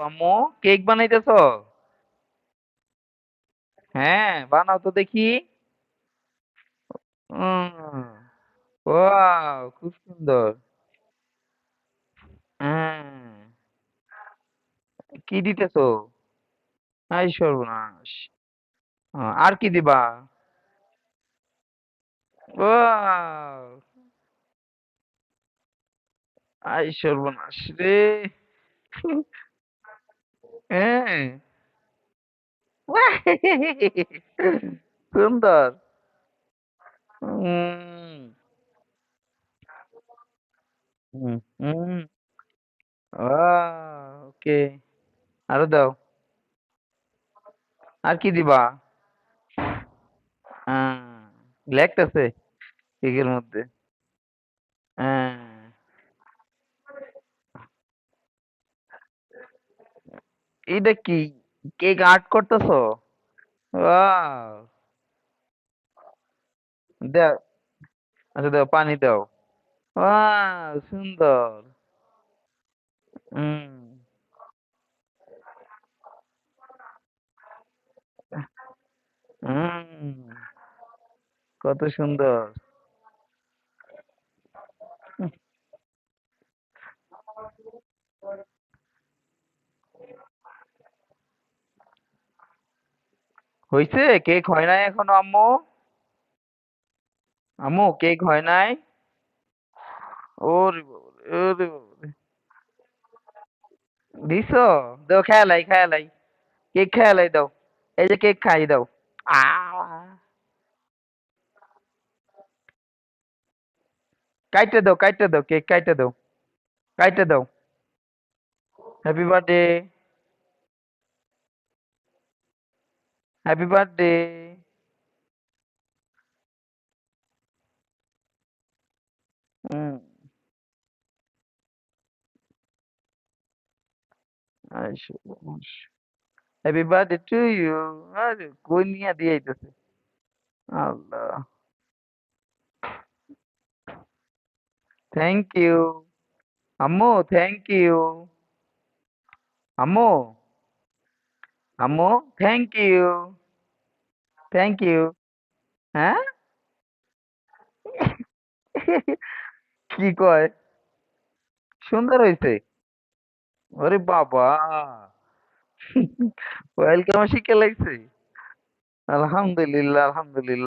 আম্মু, কেক বানাইতেছো? হ্যাঁ, বানাও তো দেখি। উম, ওয়াও, খুব সুন্দর। হ্যাঁ, কি দিতেছো? আই সর্বনাশ। আর কি দিবা? ওয়াও, আই সর্বনাশ রে। হ্যাঁ। সুন্দর। উম, হুম। ওকে। আরো দাও। আর কি দিবা? লেখতেছে কেকের মধ্যে। হ্যাঁ। এটা কি? কেক আর্ট করতেছো? ওয়াও। দাও। আচ্ছা, দাও, পানি দাও। ওয়াও, সুন্দর। হুম। হুম। কত সুন্দর। হইছে? কেক হয় নাই এখনো আম্মু? আম্মু, কেক হয় নাই? ওরে বাবারে, ওরে বাবারে। দিছো? দাও, খেয়ালাই খেয়ালাই। কেক খেয়ালাই দাও। এই যে কেক খাই দাও। আ কাইটে দাও, কাইটে দাও, কেক কাইটে দাও। কাইটে দাও। Happy birthday. Happy birthday. হুম। আইসো। Happy birthday to you. আরে কই নিয়ে দিয়ে আইতেছে। আল্লাহ। Thank you. আম্মু, থ্যাংক ইউ। আম্মু, আম্মু, থ্যাংক ইউ। Thank you. হ্যাঁ? কি কয়? সুন্দর হয়েছে। ওরে বাবা। ওয়েলকাম শিখে লাগছে। আলহামদুলিল্লাহ, আলহামদুলিল্লাহ।